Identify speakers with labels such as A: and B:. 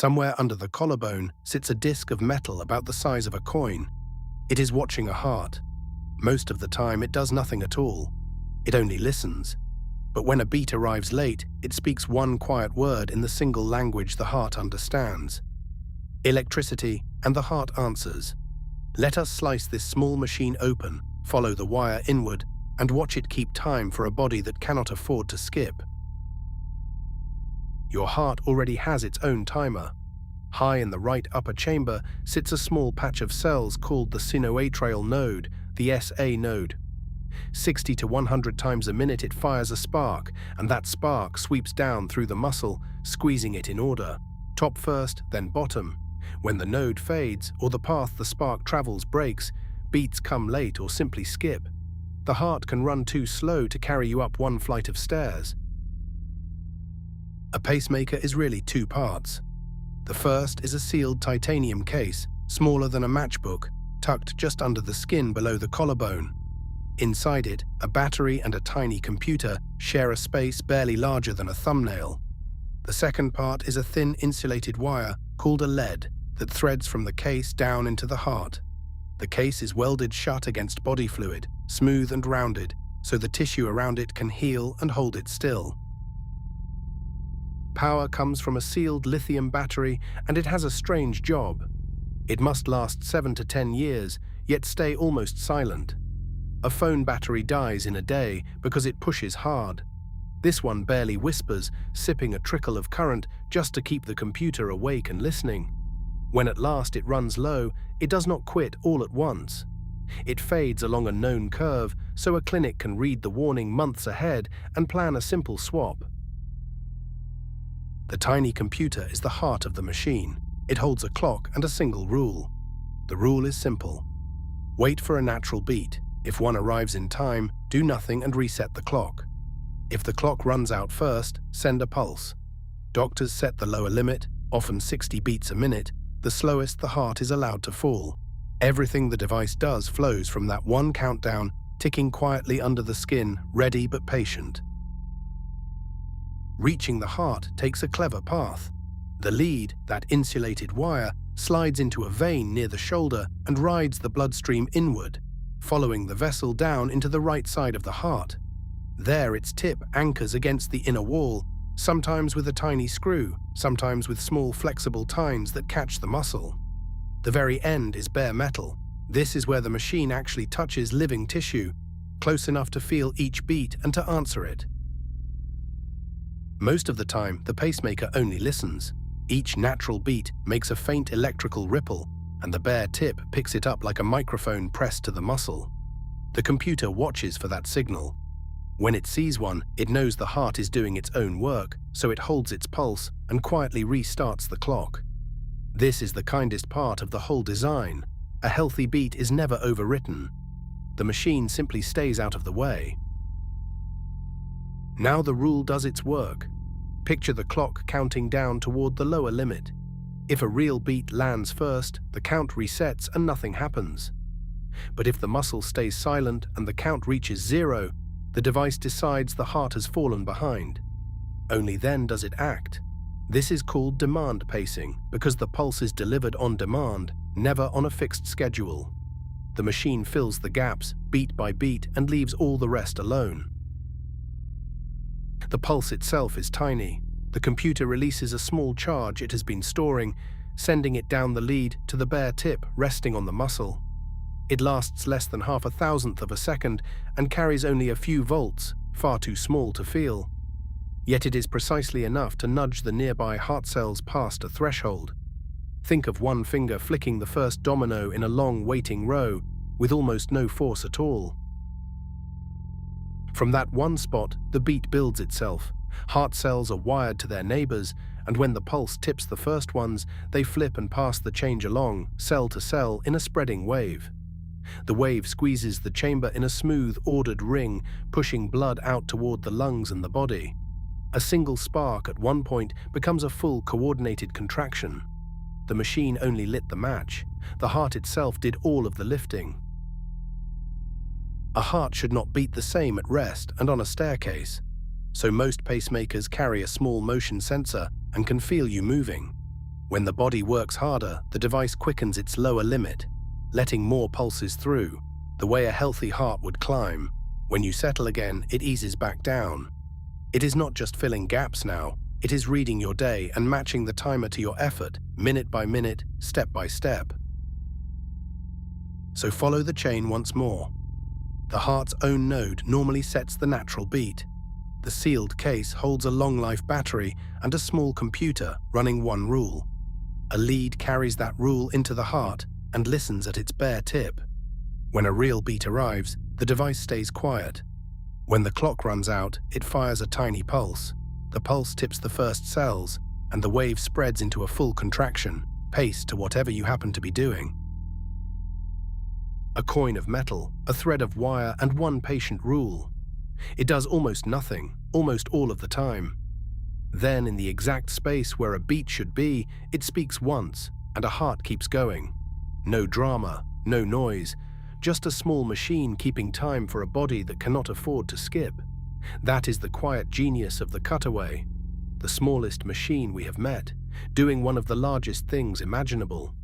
A: Somewhere under the collarbone sits a disc of metal about the size of a coin. It is watching a heart. Most of the time it does nothing at all. It only listens. But when a beat arrives late, it speaks one quiet word in the single language the heart understands. Electricity, and the heart answers. Let us slice this small machine open, follow the wire inward, and watch it keep time for a body that cannot afford to skip. Your heart already has its own timer. High in the right upper chamber sits a small patch of cells called the sinoatrial node, the SA node. 60 to 100 times a minute it fires a spark, and that spark sweeps down through the muscle, squeezing it in order, top first, then bottom. When the node fades, or the path the spark travels breaks, beats come late or simply skip. The heart can run too slow to carry you up one flight of stairs. A pacemaker is really two parts. The first is a sealed titanium case, smaller than a matchbook, tucked just under the skin below the collarbone. Inside it, a battery and a tiny computer share a space barely larger than a thumbnail. The second part is a thin insulated wire called a lead that threads from the case down into the heart. The case is welded shut against body fluid, smooth and rounded, so the tissue around it can heal and hold it still. Power comes from a sealed lithium battery, and it has a strange job. It must last 7 to 10 years, yet stay almost silent. A phone battery dies in a day because it pushes hard. This one barely whispers, sipping a trickle of current just to keep the computer awake and listening. When at last it runs low, it does not quit all at once. It fades along a known curve, so a clinic can read the warning months ahead and plan a simple swap. The tiny computer is the heart of the machine. It holds a clock and a single rule. The rule is simple. Wait for a natural beat. If one arrives in time, do nothing and reset the clock. If the clock runs out first, send a pulse. Doctors set the lower limit, often 60 beats a minute. The slowest the heart is allowed to fall. Everything the device does flows from that one countdown, ticking quietly under the skin, ready but patient. Reaching the heart takes a clever path. The lead, that insulated wire, slides into a vein near the shoulder and rides the bloodstream inward, following the vessel down into the right side of the heart. There its tip anchors against the inner wall, sometimes with a tiny screw, sometimes with small flexible tines that catch the muscle. The very end is bare metal. This is where the machine actually touches living tissue, close enough to feel each beat and to answer it. Most of the time, the pacemaker only listens. Each natural beat makes a faint electrical ripple, and the bare tip picks it up like a microphone pressed to the muscle. The computer watches for that signal. When it sees one, it knows the heart is doing its own work, so it holds its pulse and quietly restarts the clock. This is the kindest part of the whole design. A healthy beat is never overwritten. The machine simply stays out of the way. Now the rule does its work. Picture the clock counting down toward the lower limit. If a real beat lands first, the count resets and nothing happens. But if the muscle stays silent and the count reaches 0, the device decides the heart has fallen behind. Only then does it act. This is called demand pacing because the pulse is delivered on demand, never on a fixed schedule. The machine fills the gaps, beat by beat, and leaves all the rest alone. The pulse itself is tiny. The computer releases a small charge it has been storing, sending it down the lead to the bare tip resting on the muscle. It lasts less than 0.005 of a second and carries only a few volts, far too small to feel. Yet it is precisely enough to nudge the nearby heart cells past a threshold. Think of one finger flicking the first domino in a long waiting row, with almost no force at all. From that one spot, the beat builds itself. Heart cells are wired to their neighbors, and when the pulse tips the first ones, they flip and pass the change along, cell to cell, in a spreading wave. The wave squeezes the chamber in a smooth, ordered ring, pushing blood out toward the lungs and the body. A single spark at one point becomes a full coordinated contraction. The machine only lit the match. The heart itself did all of the lifting. A heart should not beat the same at rest and on a staircase, so most pacemakers carry a small motion sensor and can feel you moving. When the body works harder, the device quickens its lower limit, letting more pulses through, the way a healthy heart would climb. When you settle again, it eases back down. It is not just filling gaps now, it is reading your day and matching the timer to your effort, minute by minute, step by step. So follow the chain once more. The heart's own node normally sets the natural beat. The sealed case holds a long-life battery and a small computer running one rule. A lead carries that rule into the heart and listens at its bare tip. When a real beat arrives, the device stays quiet. When the clock runs out, it fires a tiny pulse. The pulse tips the first cells, and the wave spreads into a full contraction, paced to whatever you happen to be doing. A coin of metal, a thread of wire, and one patient rule. It does almost nothing, almost all of the time. Then, in the exact space where a beat should be, it speaks once, and a heart keeps going. No drama, no noise, just a small machine keeping time for a body that cannot afford to skip. That is the quiet genius of the Cutaway, the smallest machine we have met, doing one of the largest things imaginable,